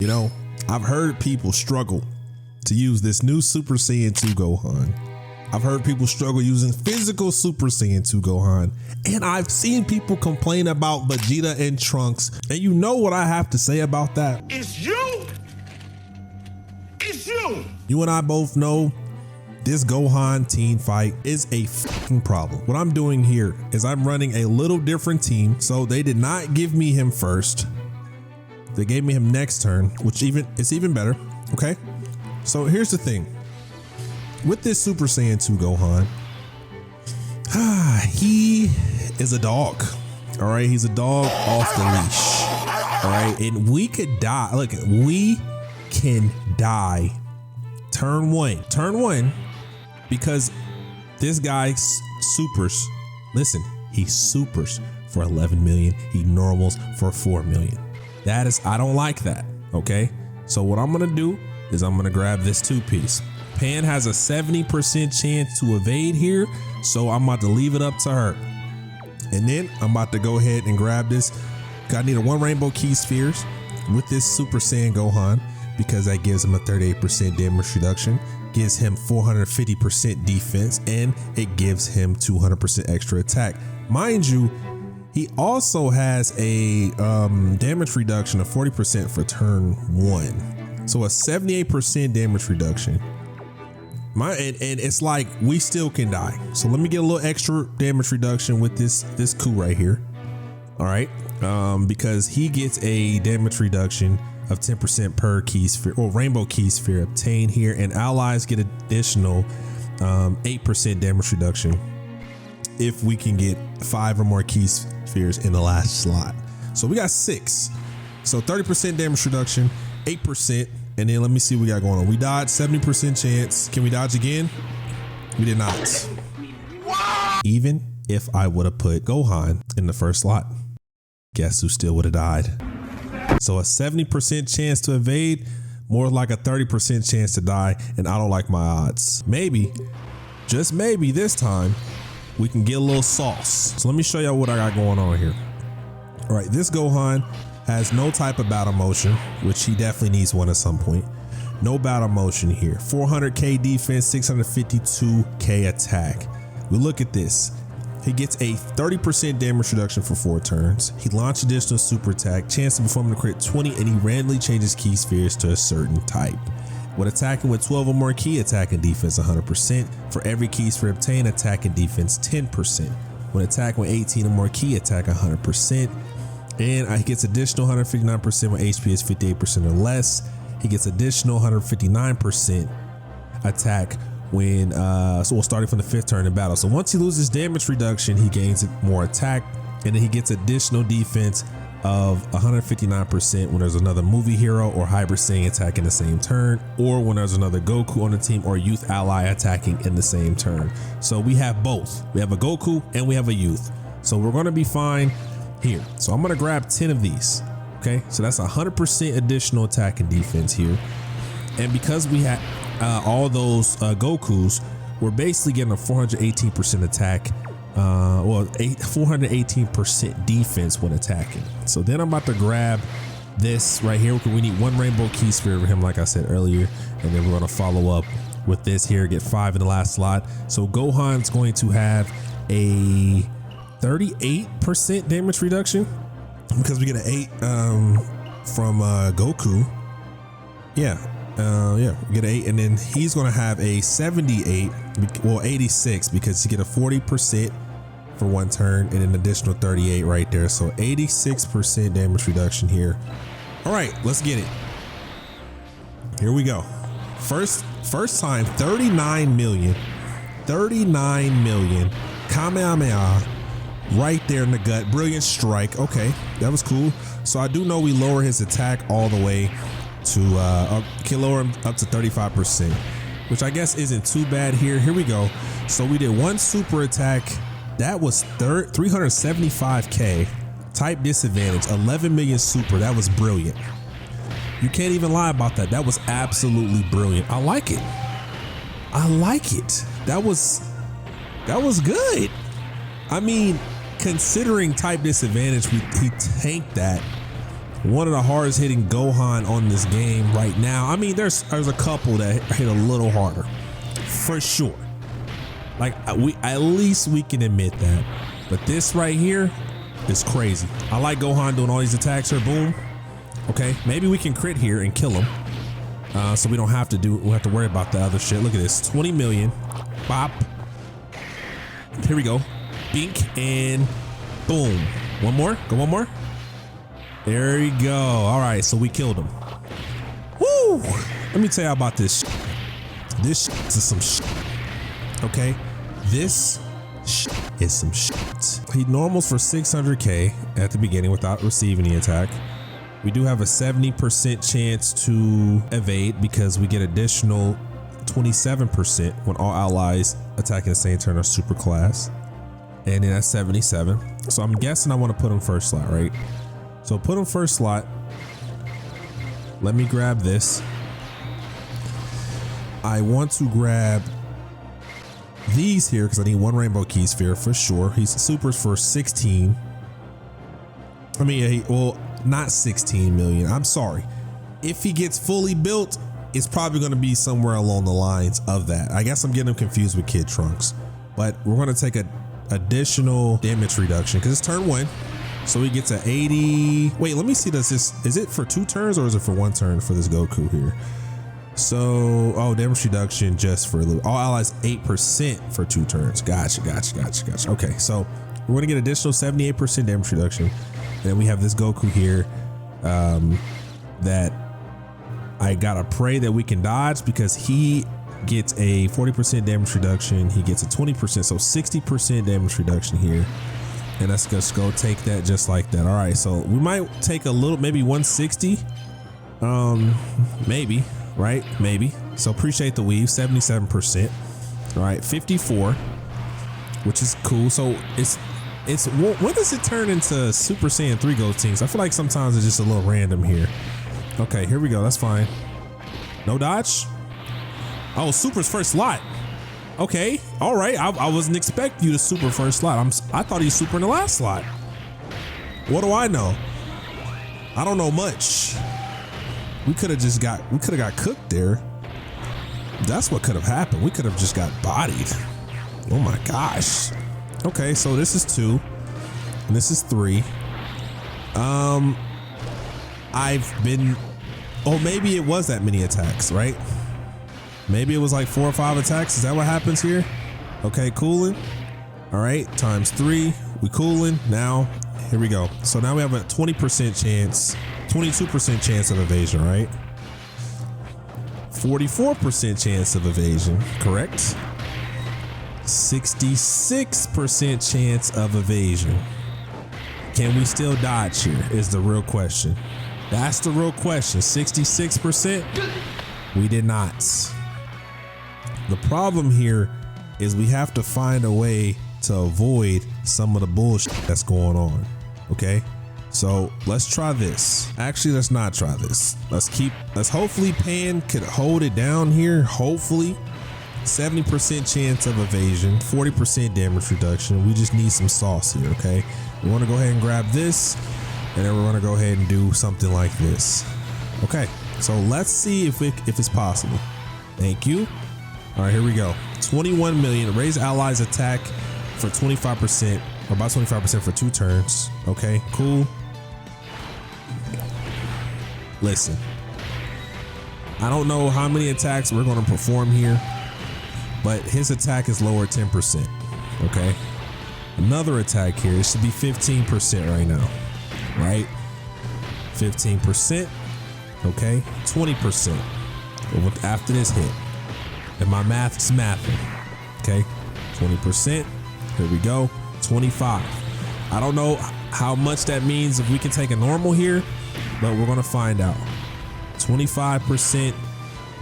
You know, I've heard people struggle to use this new Super Saiyan 2 Gohan. I've heard people struggle using physical Super Saiyan 2 Gohan. And I've seen people complain about Vegeta and Trunks. And you know what I have to say about that? It's you. It's you. You and I both know this Gohan team fight is a fucking problem. What I'm doing here is I'm running a little different team. So they did not give me him first. They gave me him next turn, which it's even better. Okay. So here's the thing. With this Super Saiyan 2 Gohan, he is a dog. All right. He's a dog off the leash. All right. And we could die. Look, we can die turn one, because this guy supers. Listen, he supers for 11 million. He normals for 4 million. I don't like that. Okay. So what I'm going to do is I'm going to grab this 2-piece. Pan has a 70% chance to evade here. So I'm about to leave it up to her. And then I'm about to go ahead and grab this. I need 1 rainbow key spheres with this Super Saiyan Gohan, because that gives him a 38% damage reduction, gives him 450% defense, and it gives him 200% extra attack. Mind you, he also has a damage reduction of 40% for turn 1. So a 78% damage reduction. And it's like we still can die. So let me get a little extra damage reduction with this coup right here. All right. Because he gets a damage reduction of 10% per key sphere, or rainbow key sphere obtained here, and allies get additional 8% damage reduction if we can get 5 or more key spheres in the last slot. So we got 6. So 30% damage reduction, 8%, and then let me see what we got going on. We dodged 70% chance. Can we dodge again? We did not. Even if I would have put Gohan in the first slot, guess who still would have died? So a 70% chance to evade, more like a 30% chance to die, and I don't like my odds. Maybe, just maybe this time, we can get a little sauce. So let me show y'all what I got going on here. All right, this Gohan has no type of battle motion, which he definitely needs one at some point. No battle motion here. 400k defense, 652k attack. We look at this. He gets a 30% damage reduction for 4 turns. He launched additional super attack, chance to perform a crit 20, and he randomly changes key spheres to a certain type. When attacking with 12 or more key, attack and defense 100%. For every key sphere obtained, attack and defense 10%. When attacking with 18 or more key, attack 100%. And he gets additional 159% when HP is 58% or less. He gets additional 159% attack when starting from the 5th turn in battle. So once he loses damage reduction, he gains more attack, and then he gets additional defense of 159% when there's another movie hero or hybrid Saiyan attacking the same turn, or when there's another Goku on the team or youth ally attacking in the same turn. So we have both. We have a Goku and we have a youth. So we're going to be fine here. So I'm going to grab 10 of these. Okay, so that's 100% additional attack and defense here. And because we have all those Gokus, we're basically getting a 418% attack, 418% defense when attacking. So then I'm about to grab this right here. We need 1 rainbow key sphere for him, like I said earlier, and then we're going to follow up with this here, get 5 in the last slot. So Gohan's going to have a 38% damage reduction because we get an 8 from Goku. Yeah, we get an 8, and then he's gonna have a 78, well 86, because you get a 40% for 1 turn and an additional 38 right there. So 86% damage reduction here. All right, let's get it. Here we go. First time, 39 million Kamehameha right there in the gut. Brilliant strike. Okay, that was cool. So I do know we lower his attack all the way to can lower him up to 35%, which I guess isn't too bad here. Here we go. So we did 1 super attack. That was 375k. Type disadvantage, 11 million super. That was brilliant. You can't even lie about that. That was absolutely brilliant. I like it. I like it. That was good. I mean, considering type disadvantage, he tanked that one of the hardest hitting Gohan on this game right now. I mean, there's a couple that hit a little harder, for sure. Like at least we can admit that. But this right here is crazy. I like Gohan doing all these attacks here. Boom. Okay, maybe we can crit here and kill him. So we don't have to worry about the other shit. Look at this, 20 million. Bop. Here we go. Bink and boom. One more. Go one more. There you go. All right, so we killed him. Woo! Let me tell you about this. This is some shit. Okay, this is some shit. He normals for 600k at the beginning without receiving the attack. We do have a 70% chance to evade because we get additional 27% when all allies attacking the same turn are super class. And then that's 77. So I'm guessing I want to put him first slot, right? So put him first slot. Let me grab this. I want to grab these here because I need one rainbow key sphere for sure. He's supers for 16. I mean, well, not 16 million. I'm sorry. If he gets fully built, it's probably going to be somewhere along the lines of that. I guess I'm getting him confused with Kid Trunks, but we're going to take a additional damage reduction because it's turn 1. So he gets an 80. Wait, let me see. Is it for 2 turns or is it for 1 turn for this Goku here? So, oh, damage reduction just for all allies 8% for 2 turns. Gotcha. Okay, so we're gonna get additional 78% damage reduction. And then we have this Goku here that I gotta pray that we can dodge because he gets a 40% damage reduction. He gets a 20%, so 60% damage reduction here. And let's just go take that just like that. All right, so we might take a little, maybe 160. Maybe, right? Maybe. So appreciate the weave, 77%. All right, 54, which is cool. So it's when does it turn into Super Saiyan 3 Gotenks? I feel like sometimes it's just a little random here. Okay, here we go. That's fine. No dodge. Oh, Super's first slot. Okay, all right. I wasn't expecting you to super first slot. I thought he was super in the last slot. What do I know? I don't know much. We could have got cooked there. That's what could have happened. We could have just got bodied. Oh my gosh. Okay, so this is 2, and this is 3. Maybe it was that many attacks, right? Maybe it was like 4 or 5 attacks. Is that what happens here? Okay, cooling. All right, times 3. We cooling. Now, here we go. So now we have a 20% chance, 22% chance of evasion, right? 44% chance of evasion, correct? 66% chance of evasion. Can we still dodge here is the real question. That's the real question. 66%, we did not. The problem here is we have to find a way to avoid some of the bullshit that's going on. Okay, so let's try this. Actually, let's not try this. Let's hopefully Pan could hold it down here. Hopefully 70% chance of evasion, 40% damage reduction. We just need some sauce here. Okay, we want to go ahead and grab this, and then we're going to go ahead and do something like this. Okay, so let's see if it's possible. Thank you. All right, here we go. 21 million. Raise allies attack for 25%, or about 25% for 2 turns. Okay, cool. Listen, I don't know how many attacks we're going to perform here, but his attack is lower 10%. Okay, another attack here. It should be 15% right now, right? 15%. Okay, 20% after this hit. And my math's mathing. Okay, 20%. Here we go. 25. I don't know how much that means if we can take a normal here, but we're gonna find out. 25%.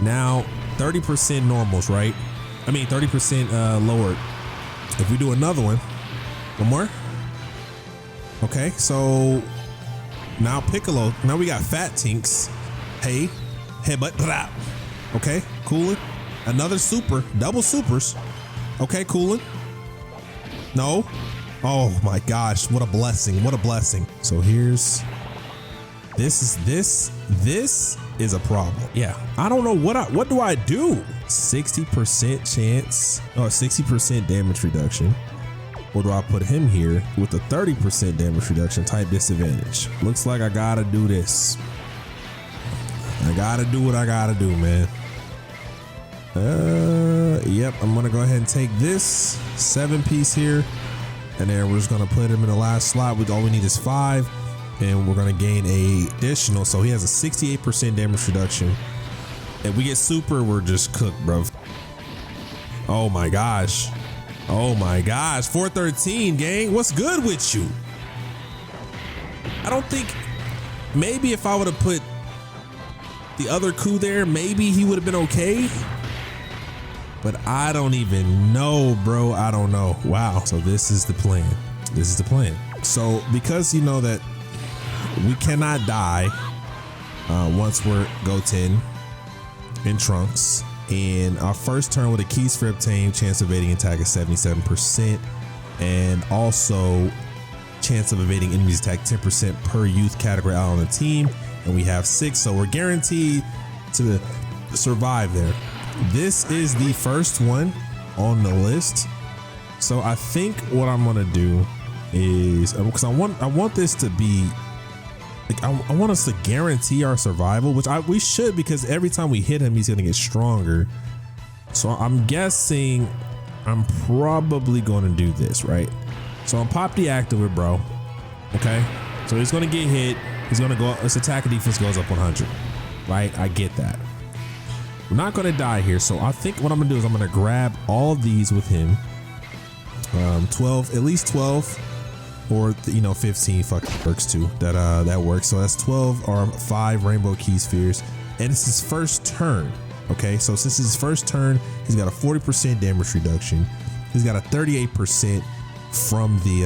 Now 30% normals, right? I mean 30% lowered. If we do another one more. Okay, so now Piccolo. Now we got Fat Tinks. Hey, headbutt. Blah. Okay, cooling. Another super, double supers. Okay, cooling. No. Oh my gosh, what a blessing. What a blessing. So here's This is a problem. Yeah, I don't know what do I do? 60% chance or 60% damage reduction. Or do I put him here with a 30% damage reduction type disadvantage? Looks like I gotta do this. I gotta do what I gotta do, man. Yep, I'm gonna go ahead and take this 7-piece here, and then we're just gonna put him in the last slot. All we need is 5, and we're gonna gain a additional. So he has a 68% damage reduction. If we get super, we're just cooked, bro. Oh my gosh. Oh my gosh, 413, gang. What's good with you? I don't think, maybe if I would have put the other coup there, maybe he would have been okay. But I don't even know, bro. I don't know. Wow. So this is the plan. This is the plan. So because you know that we cannot die once we're Goten in Trunks, and our first turn with a key sphere obtained, chance of evading attack is 77%, and also chance of evading enemies attack 10% per youth category out on the team, and we have 6, so we're guaranteed to survive there. This is the first one on the list, so I think what I'm gonna do is, because I want this to be like, I want us to guarantee our survival, which we should, because every time we hit him, he's gonna get stronger. So I'm guessing I'm probably gonna do this, right? So I'm pop deactivate it, bro. Okay, so he's gonna get hit. He's gonna go. His attack and defense goes up 100, right? I get that. We're not gonna die here, so I think what I'm gonna do is I'm gonna grab all of these with him. 12, at least 12. Or 15 fucking works too. That works. So that's 12 or 5 rainbow key spheres, and it's his first turn. Okay, so since his first turn, he's got a 40% damage reduction. He's got a 38% from the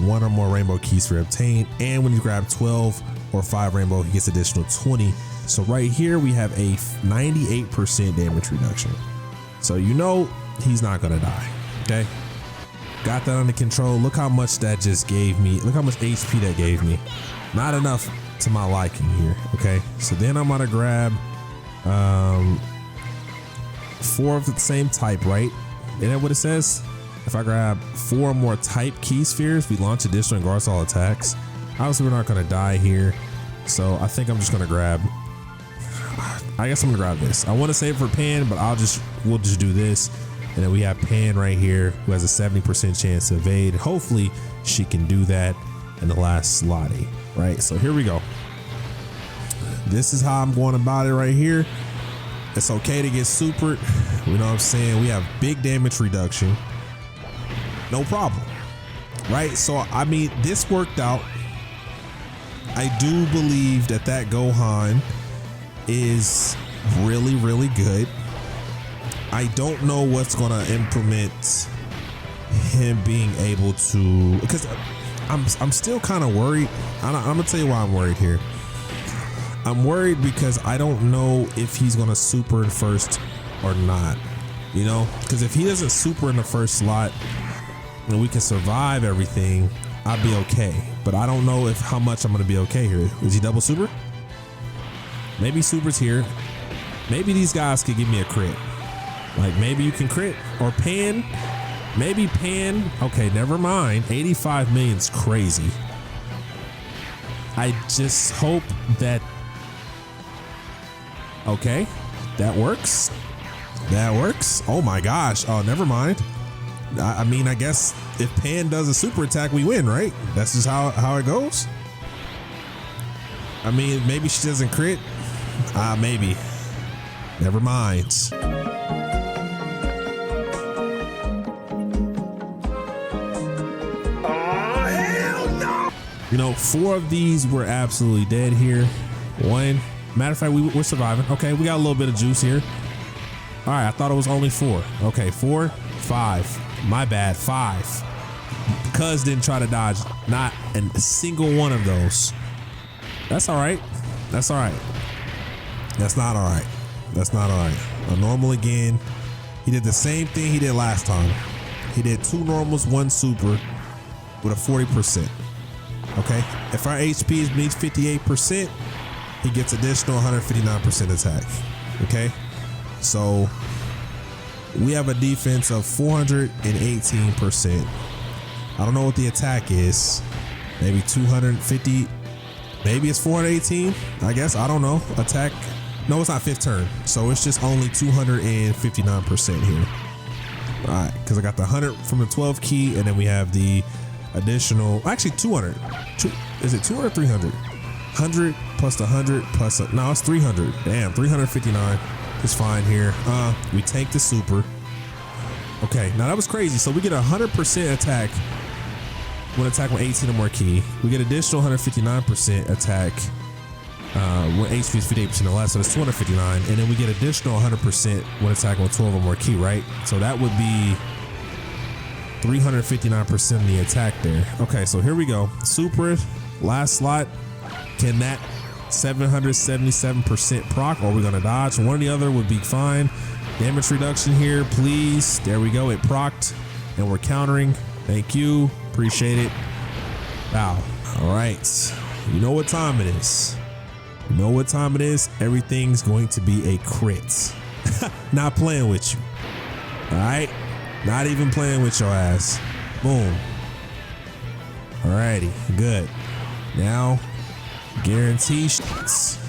1 or more rainbow key sphere obtained, and when you grab 12 or 5 rainbow, he gets additional 20. So right here we have a 98% damage reduction. So he's not gonna die. Okay. Got that under control. Look how much that just gave me. Look how much HP that gave me. Not enough to my liking here. Okay, so then I'm gonna grab 4 of the same type, right? Isn't that what it says? If I grab 4 or more type key spheres, we launch additional and guards all attacks. Obviously, we're not gonna die here, so I think I'm just gonna grab. I guess I'm gonna grab this. I want to save it for Pan, but we'll just do this. And then we have Pan right here, who has a 70% chance to evade. Hopefully she can do that in the last slotty, right? So here we go. This is how I'm going about it right here. It's okay to get supered. You know what I'm saying? We have big damage reduction. No problem, right? So, I mean, this worked out. I do believe that Gohan is really, really good. I don't know what's gonna implement him being able to, because I'm still kind of worried. I'm gonna tell you why I'm worried here. I'm worried because I don't know if he's gonna super in first or not. Because if he doesn't super in the first slot and we can survive everything, I'll be okay. But I don't know how much I'm gonna be okay here. Is he double super? Maybe super's here. Maybe these guys could give me a crit. Like maybe you can crit or Pan. Maybe Pan. Okay, never mind. 85 million's crazy. I just hope that. Okay, that works. That works. Oh my gosh. Oh, never mind. I mean, I guess if Pan does a super attack, we win, right? That's just how it goes. I mean, maybe she doesn't crit. Maybe. Never mind. You know, 4 of these were absolutely dead here. 1. Matter of fact, we're surviving. Okay, we got a little bit of juice here. All right, I thought it was only 4. Okay, 4, 5. My bad, 5. Cuz didn't try to dodge not a single one of those. That's all right. That's all right. That's not all right. That's not all right. A normal again. He did the same thing he did last time. He did 2 normals, 1 super with a 40%. Okay, if our HP is beneath 58%, he gets additional 159% attack. Okay, so we have a defense of 418%. I don't know what the attack is. Maybe 250. Maybe it's 418. I guess, I don't know. Attack. No, it's not 5th turn, so it's just only 259% here. All right, because I got the 100 from the 12 key, and then we have the additional, actually 200. Is it 200 or 300? 100 plus the 100 plus, no, it's 300. Damn, 359 is fine here. We take the super. Okay, now that was crazy. So we get 100% attack when attack with 18 or more key. We get additional 159% attack when HP is 58% or less, so that's 259. And then we get additional 100% when attacking with 12 or more key, right? So that would be 359% of the attack there. Okay, so here we go. Super, last slot. Can that 777% proc, or are we gonna dodge? One or the other would be fine. Damage reduction here, please. There we go, it procced, and we're countering. Thank you, appreciate it. Wow, all right. You know what time it is. You know what time it is. Everything's going to be a crit. Not playing with you. All right, not even playing with your ass. Boom. All righty, good. Now, guarantee shots.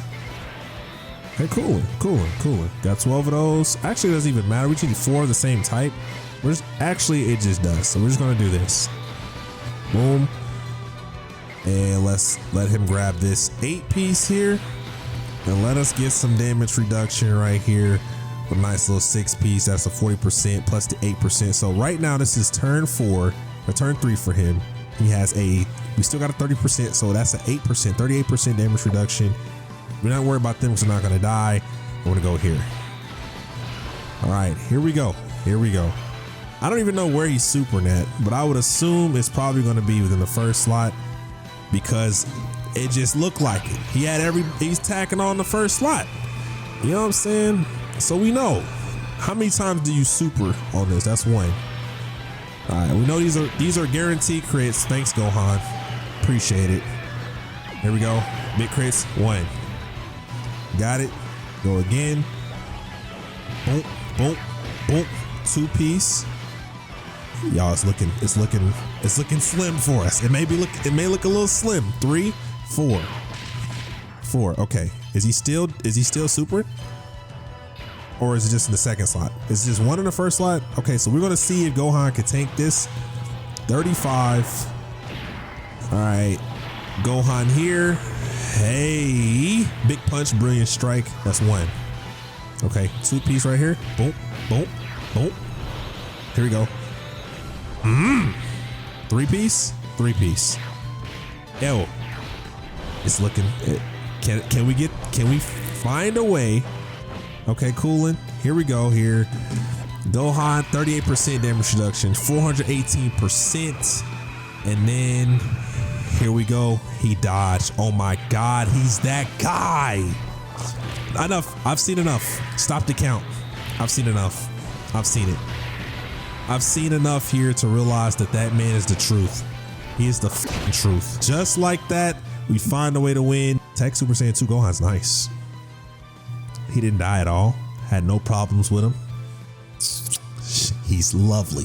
Okay, cooling. Got 12 of those. Actually, it doesn't even matter. We just need 4 of the same type. Actually, it just does. So we're just gonna do this. Boom. And let's let him grab this 8-piece here. And let us get some damage reduction right here. A nice little 6-piece. That's a 40% plus the 8%. So right now, this is turn 4 or turn 3 for him. He has we still got a 30%. So that's an 8%, 38% damage reduction. We're not worried about them because we're not gonna die. We're gonna go here. All right, here we go. I don't even know where he's supering at, but I would assume it's probably gonna be within the first slot because it just looked like it. He's tacking on the first slot. You know what I'm saying? So we know. How many times do you super on this? That's 1. All right, we know these are guaranteed crits. Thanks, Gohan. Appreciate it. Here we go. Big crits, 1. Got it. Go again. Boom, boom, boom. 2-piece. Y'all, it's looking slim for us. It may look a little slim. 3, 4. Okay. Is he still super? Or is it just in the second slot? Is it just 1 in the first slot? Okay, so we're gonna see if Gohan can tank this. 35. All right. Gohan here. Hey, big punch, brilliant strike. That's 1. Okay, 2-piece right here. Boom, boom, boom. Here we go. 3-piece, 3-piece. Yo, it's looking. Can we find a way? Okay, cooling. Here we go. Here, Gohan, 38% damage reduction, 418%, and then. Here we go. He dodged. Oh my God, he's that guy. Enough. I've seen enough. Stop the count. I've seen enough. I've seen it. I've seen enough here to realize that man is the truth. He is the truth. Just like that, we find a way to win. TEQ Super Saiyan 2 Gohan's nice. He didn't die at all. Had no problems with him. He's lovely.